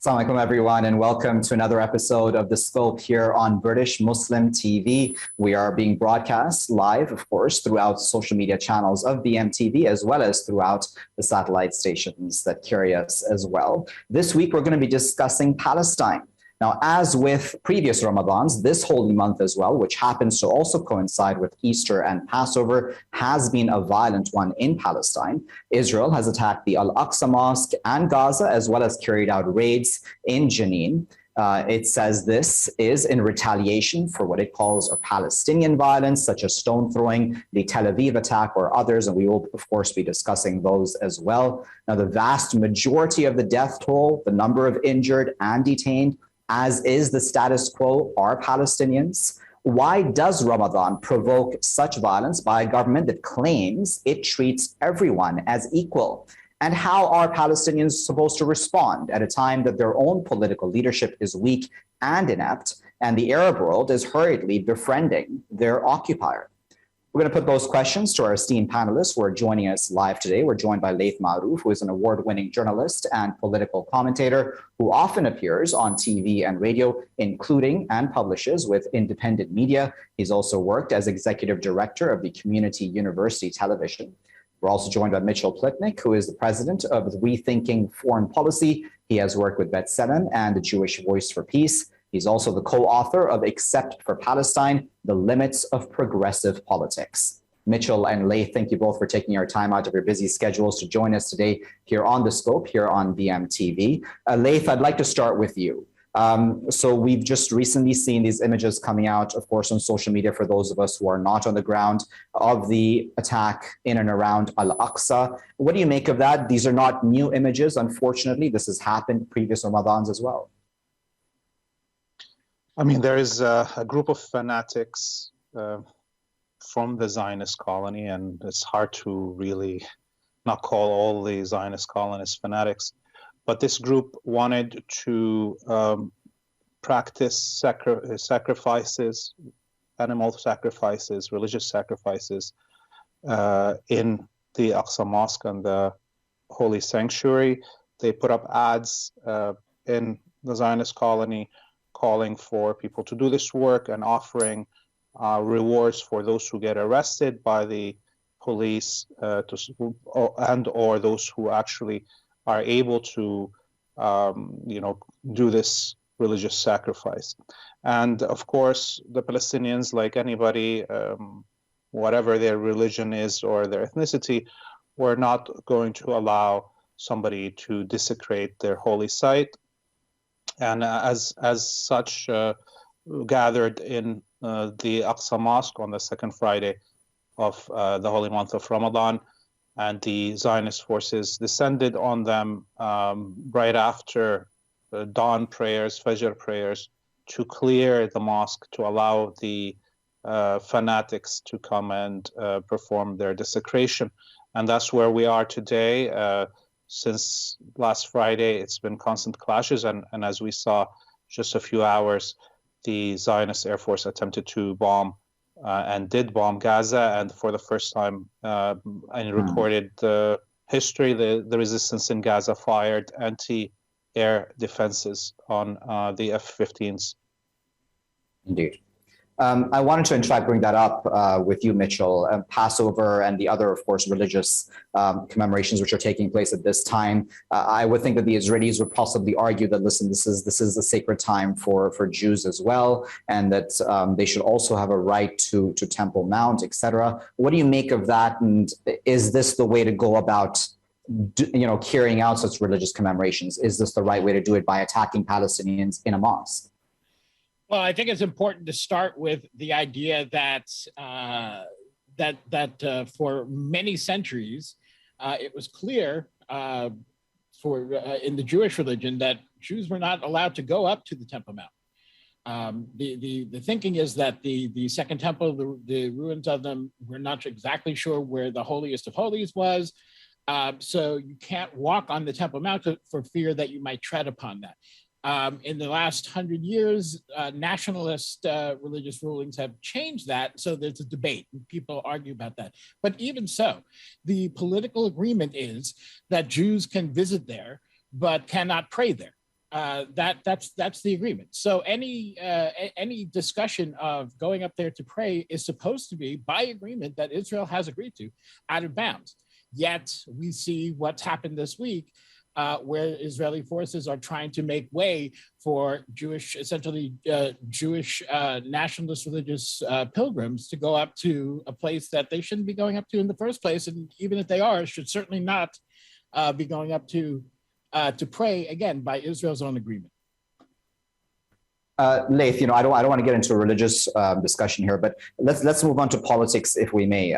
Assalamu alaikum, everyone, and welcome to another episode of The Scope here on British Muslim TV. We are being broadcast live, of course, throughout social media channels of BMTV, as well as throughout the satellite stations that carry us as well. This week, we're going to be discussing Palestine. Now, as with previous Ramadans, this holy month as well, which happens to also coincide with Easter and Passover, has been a violent one in Palestine. Israel has attacked the Al-Aqsa Mosque and Gaza, as well as carried out raids in Jenin. It says this is in retaliation for what it calls Palestinian violence, such as stone throwing, the Tel Aviv attack, or others, and we will, of course, be discussing those as well. Now, the vast majority of the death toll, the number of injured and detained, as is the status quo, are Palestinians. Why does Ramadan provoke such violence by a government that claims it treats everyone as equal? And how are Palestinians supposed to respond at a time that their own political leadership is weak and inept, and the Arab world is hurriedly befriending their occupier? We're going to put those questions to our esteemed panelists who are joining us live today. We're joined by Laith, who is an award-winning journalist and political commentator who often appears on TV and radio, including and publishes with independent media. He's also worked as executive director of the Community University Television. We're also joined by Mitchell Plitnick, who is the president of Rethinking Foreign Policy. He has worked with B'Tselem and the Jewish Voice for Peace. He's also the co-author of Except for Palestine, The Limits of Progressive Politics. Mitchell and Laith, thank you both for taking your time out of your busy schedules to join us today here on The Scope, here on BMTV. Laith, I'd like to start with you. So we've just recently seen these images coming out, of course, on social media for those of us who are not on the ground, of the attack in and around Al-Aqsa. What do you make of that? These are not new images, unfortunately. This has happened previous Ramadans as well. I mean, there is a group of fanatics from the Zionist colony, and it's hard to really not call all the Zionist colonists fanatics. But this group wanted to practice sacrifices, animal sacrifices, religious sacrifices in the Aqsa Mosque and the Holy Sanctuary. They put up ads in the Zionist colony calling for people to do this work and offering rewards for those who get arrested by the police and or those who actually are able to do this religious sacrifice. And of course, the Palestinians, like anybody, whatever their religion is or their ethnicity, were not going to allow somebody to desecrate their holy site. And as such, gathered in the Aqsa Mosque on the second Friday of the holy month of Ramadan, and the Zionist forces descended on them right after dawn prayers, Fajr prayers, to clear the mosque, to allow the fanatics to come and perform their desecration. And that's where we are today. Since last Friday, it's been constant clashes, and as we saw just a few hours, the Zionist Air Force attempted to bomb and did bomb Gaza, and for the first time in recorded history, the resistance in Gaza fired anti-air defenses on the F-15s. Indeed. I wanted to, in fact, bring that up with you, Mitchell. Passover and the other, of course, religious commemorations which are taking place at this time. I would think that the Israelis would possibly argue that, listen, this is a sacred time for Jews as well, and that they should also have a right to Temple Mount, etc. What do you make of that? And is this the way to go about carrying out such religious commemorations? Is this the right way to do it, by attacking Palestinians in a mosque? Well, I think it's important to start with the idea that for many centuries, it was clear in the Jewish religion that Jews were not allowed to go up to the Temple Mount. The thinking is that the Second Temple, the ruins of them, we're not exactly sure where the holiest of holies was. So you can't walk on the Temple Mount for fear that you might tread upon that. In the last 100 years, nationalist religious rulings have changed that, so there's a debate, and people argue about that. But even so, the political agreement is that Jews can visit there, but cannot pray there. That's the agreement. So any discussion of going up there to pray is supposed to be by agreement that Israel has agreed to, out of bounds. Yet we see what's happened this week, where Israeli forces are trying to make way for essentially Jewish nationalist religious pilgrims to go up to a place that they shouldn't be going up to in the first place, and even if they are, should certainly not be going up to pray, again, by Israel's own agreement. Laith, I don't want to get into a religious discussion here, but let's move on to politics, if we may.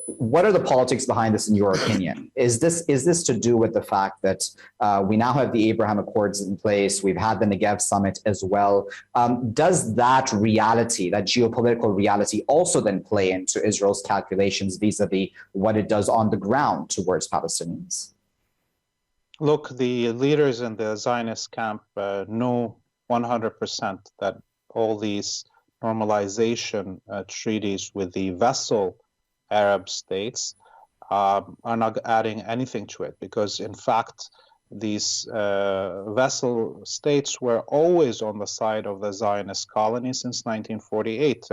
What are the politics behind this, in your opinion? Is this to do with the fact that we now have the Abraham Accords in place? We've had the Negev summit as well. Does that reality, that geopolitical reality, also then play into Israel's calculations vis-a-vis what it does on the ground towards Palestinians? Look, the leaders in the Zionist camp know 100% that all these normalization treaties with the vassal Arab states are not adding anything to it, because in fact these vassal states were always on the side of the Zionist colony since 1948.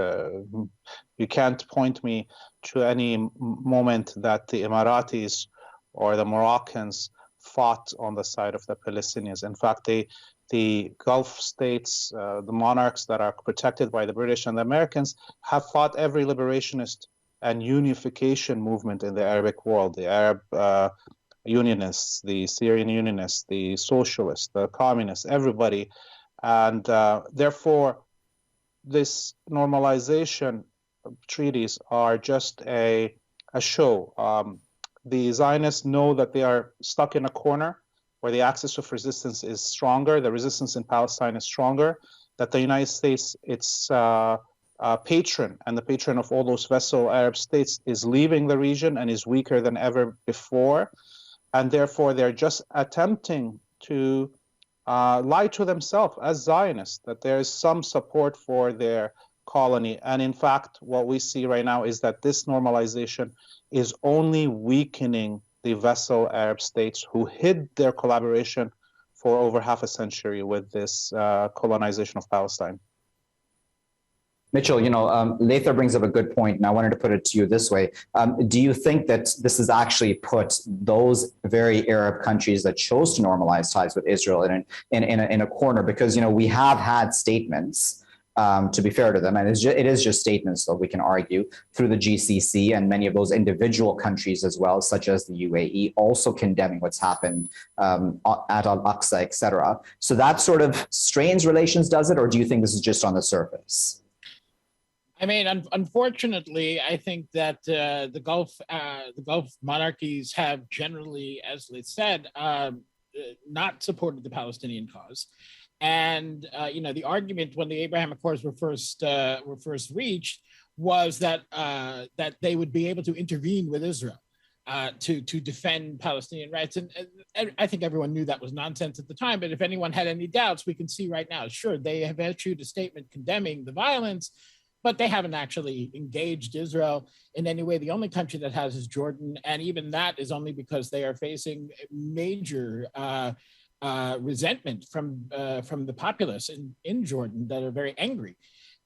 You can't point me to any moment that the Emiratis or the Moroccans fought on the side of the Palestinians. In fact, the Gulf states, the monarchs that are protected by the British and the Americans, have fought every liberationist and unification movement in the Arabic world, the Arab Unionists, the Syrian Unionists, the socialists, the communists, everybody. And therefore, this normalization treaties are just a show. The Zionists know that they are stuck in a corner where the axis of resistance is stronger, the resistance in Palestine is stronger, that the United States, its patron and the patron of all those vassal Arab states, is leaving the region and is weaker than ever before. And therefore, they're just attempting to lie to themselves as Zionists, that there is some support for their colony. And in fact, what we see right now is that this normalization is only weakening the vassal Arab states who hid their collaboration for over half a century with this colonization of Palestine. Mitchell, Laith brings up a good point, and I wanted to put it to you this way. Do you think that this has actually put those very Arab countries that chose to normalize ties with Israel in a corner? Because, we have had statements, to be fair to them, and it is just statements, though we can argue, through the GCC and many of those individual countries as well, such as the UAE, also condemning what's happened at Al-Aqsa, et cetera. So that sort of strains relations, does it? Or do you think this is just on the surface? I mean, unfortunately, I think that the Gulf monarchies have generally, as they said, not supported the Palestinian cause. And the argument when the Abraham Accords were first reached was that they would be able to intervene with Israel to defend Palestinian rights. And I think everyone knew that was nonsense at the time. But if anyone had any doubts, we can see right now, sure, they have issued a statement condemning the violence, but they haven't actually engaged Israel in any way. The only country that has is Jordan, and even that is only because they are facing major resentment from the populace in Jordan that are very angry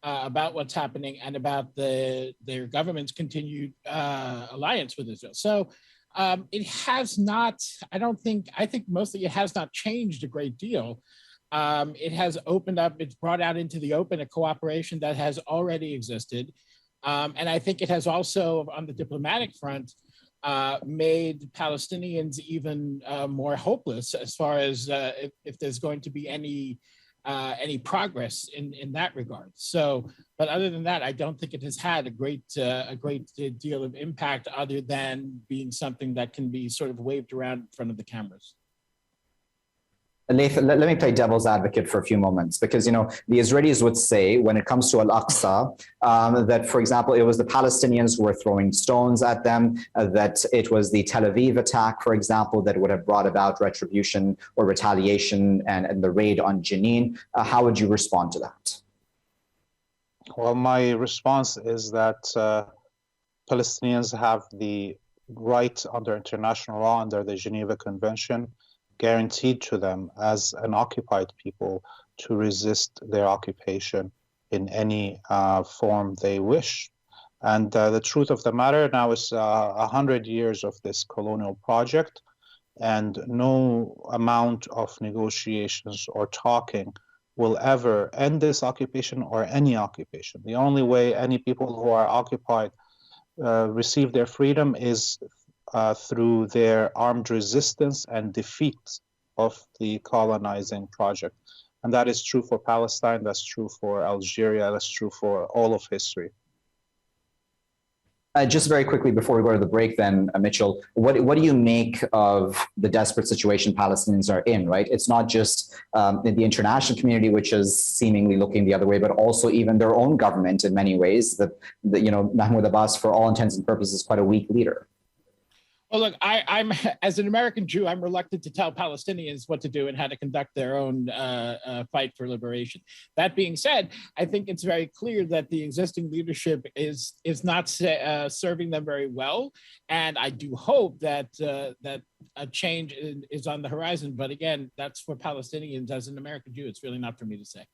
about what's happening and about their government's continued alliance with Israel. So it has not, I think mostly it has not changed a great deal. It has opened up, it's brought out into the open a cooperation that has already existed. And I think it has also, on the diplomatic front, made Palestinians even more hopeless as far as if there's going to be any progress in that regard. So, but other than that, I don't think it has had a great deal of impact other than being something that can be sort of waved around in front of the cameras. Laith, let me play devil's advocate for a few moments, because, the Israelis would say when it comes to Al-Aqsa, that, for example, it was the Palestinians who were throwing stones at them, that it was the Tel Aviv attack, for example, that would have brought about retribution or retaliation and the raid on Jenin. How would you respond to that? Well, my response is that Palestinians have the right under international law, under the Geneva Convention, guaranteed to them as an occupied people to resist their occupation in any form they wish. And the truth of the matter now is 100 years of this colonial project, and no amount of negotiations or talking will ever end this occupation or any occupation. The only way any people who are occupied receive their freedom is through their armed resistance and defeat of the colonizing project. And that is true for Palestine, that's true for Algeria, that's true for all of history. Just very quickly before we go to the break then, Mitchell, what do you make of the desperate situation Palestinians are in, right? It's not just in the international community, which is seemingly looking the other way, but also even their own government in many ways. That Mahmoud Abbas, for all intents and purposes, is quite a weak leader. Well, look, I'm as an American Jew, I'm reluctant to tell Palestinians what to do and how to conduct their own fight for liberation. That being said, I think it's very clear that the existing leadership is not serving them very well, and I do hope that that a change is on the horizon. But again, that's for Palestinians. As an American Jew, it's really not for me to say.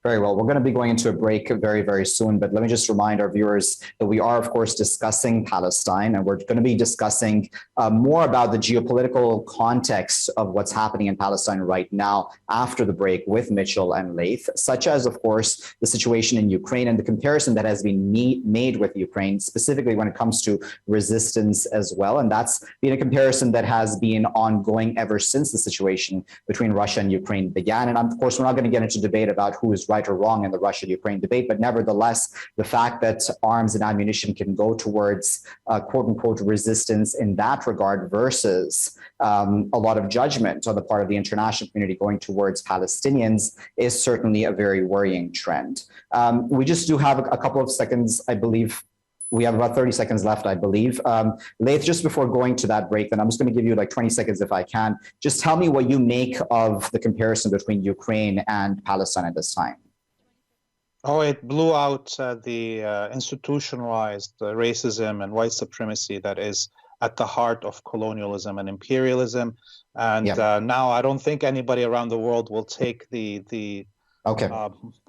Very well. We're going to be going into a break very, very soon, but let me just remind our viewers that we are, of course, discussing Palestine, and we're going to be discussing more about the geopolitical context of what's happening in Palestine right now after the break with Mitchell and Laith, such as, of course, the situation in Ukraine and the comparison that has been made with Ukraine, specifically when it comes to resistance as well. And that's been a comparison that has been ongoing ever since the situation between Russia and Ukraine began. And of course, we're not going to get into debate about who is right or wrong in the Russia-Ukraine debate, but nevertheless, the fact that arms and ammunition can go towards quote-unquote resistance in that regard versus a lot of judgment on the part of the international community going towards Palestinians is certainly a very worrying trend. We just do have a couple of seconds, I believe. We have about 30 seconds left, I believe. Laith, just before going to that break, then I'm just going to give you like 20 seconds if I can. Just tell me what you make of the comparison between Ukraine and Palestine at this time. Oh, it blew out the institutionalized racism and white supremacy that is at the heart of colonialism and imperialism. And now I don't think anybody around the world will take the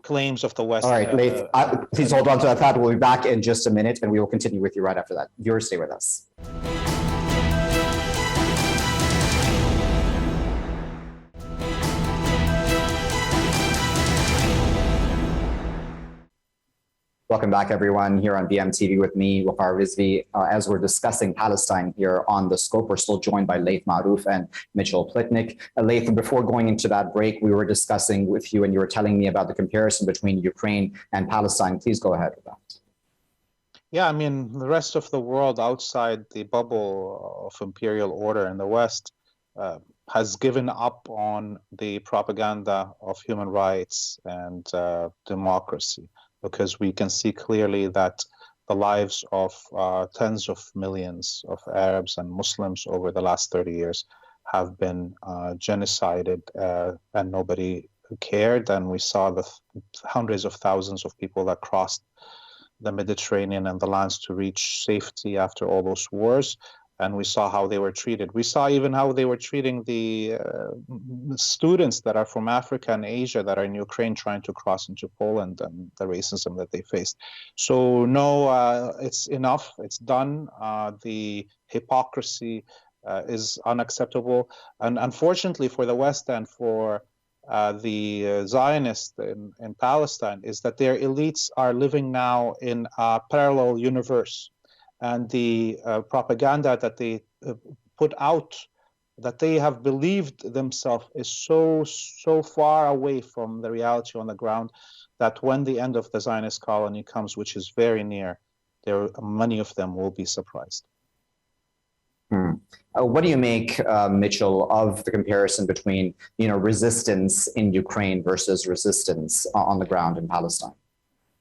claims of the West. All right, Laith, please hold on to that thought. We'll be back in just a minute, and we will continue with you right after that. Viewers, stay with us. Welcome back, everyone, here on BMTV with me, Waqar Rizvi. As we're discussing Palestine here on The Scope, we're still joined by Laith Marouf and Mitchell Plitnick. Laith, before going into that break, we were discussing with you and you were telling me about the comparison between Ukraine and Palestine. Please go ahead with that. Yeah, I mean, the rest of the world outside the bubble of imperial order in the West has given up on the propaganda of human rights and democracy, because we can see clearly that the lives of tens of millions of Arabs and Muslims over the last 30 years have been genocided, and nobody cared. And we saw the hundreds of thousands of people that crossed the Mediterranean and the lands to reach safety after all those wars. And we saw how they were treated. We saw even how they were treating the students that are from Africa and Asia that are in Ukraine trying to cross into Poland, and the racism that they faced. So no, it's enough. It's done. The hypocrisy is unacceptable. And unfortunately for the West and for the Zionists in Palestine is that their elites are living now in a parallel universe. And the propaganda that they put out, that they have believed themselves, is so far away from the reality on the ground that when the end of the Zionist colony comes, which is very near, many of them will be surprised. What do you make, Mitchell, of the comparison between resistance in Ukraine versus resistance on the ground in Palestine?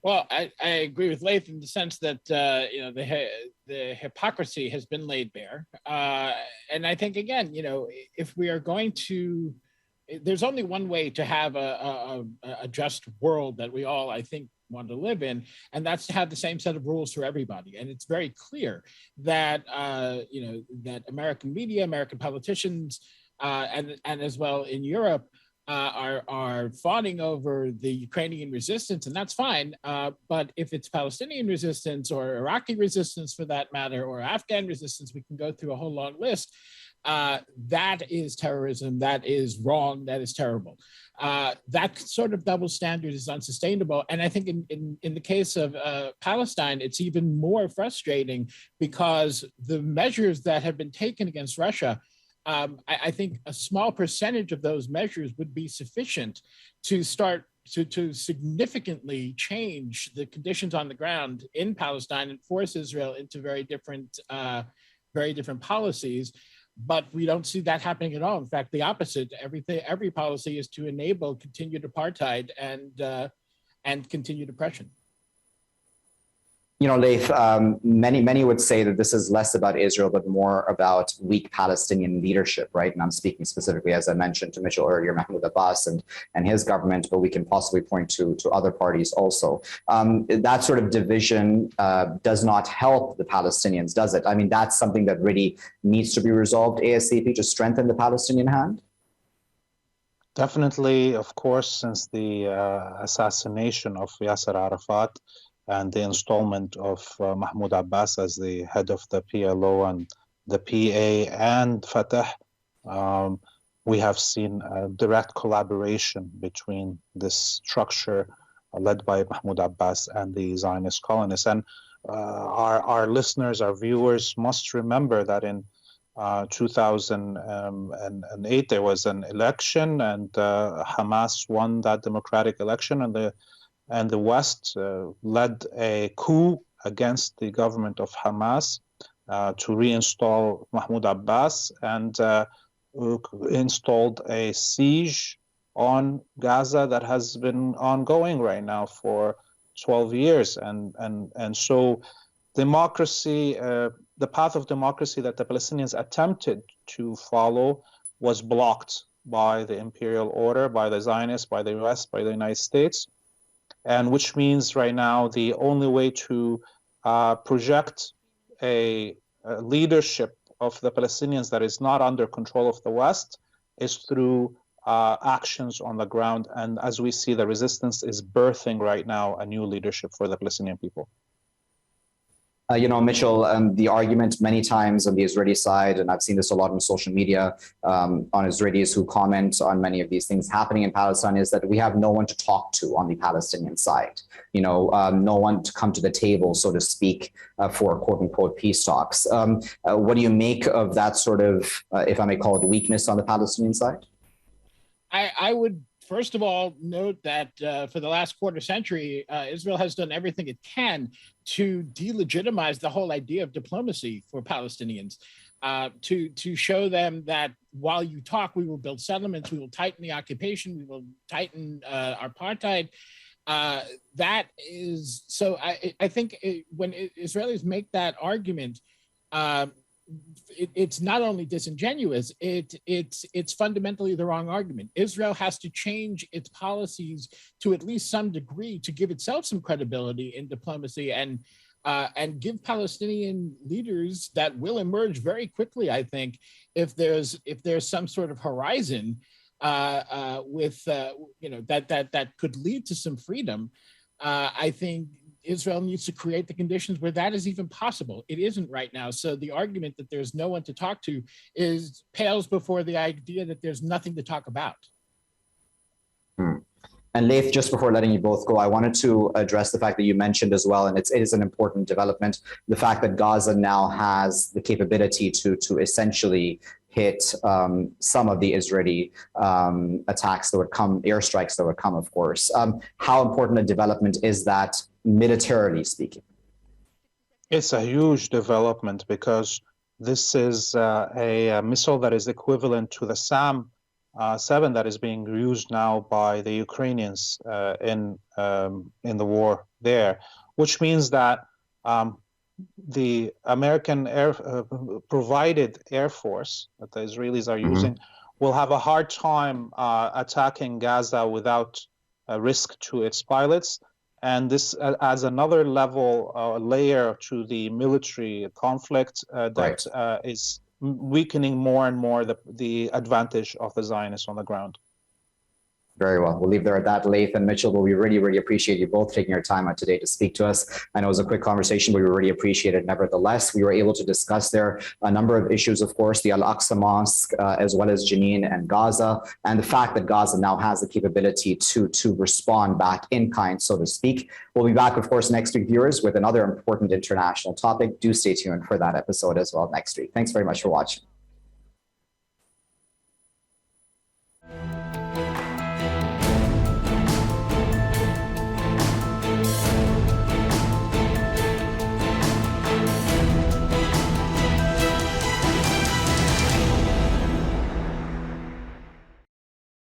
Well, I agree with Laith in the sense that the hypocrisy has been laid bare, and I think again, if we are going to, there's only one way to have a just world that we all, I think, want to live in, and that's to have the same set of rules for everybody. And it's very clear that that American media, American politicians, and as well in Europe, are fawning over the Ukrainian resistance, and that's fine. But if it's Palestinian resistance or Iraqi resistance, for that matter, or Afghan resistance, we can go through a whole long list. That is terrorism. That is wrong. That is terrible. That sort of double standard is unsustainable. And I think in the case of Palestine, it's even more frustrating because the measures that have been taken against Russia, I think a small percentage of those measures would be sufficient to start to significantly change the conditions on the ground in Palestine and force Israel into very different policies. But we don't see that happening at all. In fact, the opposite. Every policy is to enable continued apartheid and continued oppression. Laith, many would say that this is less about Israel, but more about weak Palestinian leadership, right? And I'm speaking specifically, as I mentioned to Mitchell earlier, Mahmoud Abbas and his government, but we can possibly point to other parties also. That sort of division does not help the Palestinians, does it? I mean, that's something that really needs to be resolved ASAP to strengthen the Palestinian hand? Definitely, of course, since the assassination of Yasser Arafat, and the installment of Mahmoud Abbas as the head of the PLO and the PA and Fatah, we have seen a direct collaboration between this structure led by Mahmoud Abbas and the Zionist colonists. And our listeners, our viewers must remember that in 2008, there was an election and Hamas won that democratic election, and the West led a coup against the government of Hamas to reinstall Mahmoud Abbas and installed a siege on Gaza that has been ongoing right now for 12 years. And so democracy, the path of democracy that the Palestinians attempted to follow was blocked by the imperial order, by the Zionists, by the US, by the United States. And which means right now the only way to project a leadership of the Palestinians that is not under control of the West is through actions on the ground. And as we see, the resistance is birthing right now a new leadership for the Palestinian people. Mitchell, the argument many times on the Israeli side, and I've seen this a lot on social media, on Israelis who comment on many of these things happening in Palestine, is that we have no one to talk to on the Palestinian side. No one to come to the table, so to speak, for quote unquote peace talks. What do you make of that sort of, if I may call it, weakness on the Palestinian side? I would first of all note that for the last quarter century, Israel has done everything it can to delegitimize the whole idea of diplomacy for Palestinians, to show them that while you talk, we will build settlements, we will tighten the occupation, we will tighten apartheid. That is, so I think when Israelis make that argument, it's not only disingenuous, it's fundamentally the wrong argument. Israel has to change its policies to at least some degree to give itself some credibility in diplomacy and give Palestinian leaders that will emerge very quickly, I think, if there's some sort of horizon with that could lead to some freedom. I think Israel needs to create the conditions where that is even possible. It isn't right now. So the argument that there's no one to talk to pales before the idea that there's nothing to talk about. And Laith, just before letting you both go, I wanted to address the fact that you mentioned as well, and it is an important development, the fact that Gaza now has the capability to essentially hit some of the Israeli attacks that would come, airstrikes that would come, of course. How important a development is that militarily speaking? It's a huge development because this is a missile that is equivalent to the SAM-7 that is being used now by the Ukrainians in the war there, which means that the American provided Air Force that the Israelis are using will have a hard time attacking Gaza without risk to its pilots. And this adds another level, layer to the military conflict that is weakening more and more the advantage of the Zionists on the ground. Very well. We'll leave there at that. Laith and Mitchell, but we really, really appreciate you both taking your time out today to speak to us. I know it was a quick conversation, but we really appreciate it. Nevertheless, we were able to discuss there a number of issues, of course, the Al-Aqsa Mosque, as well as Jenin and Gaza, and the fact that Gaza now has the capability to respond back in kind, so to speak. We'll be back, of course, next week, viewers, with another important international topic. Do stay tuned for that episode as well next week. Thanks very much for watching.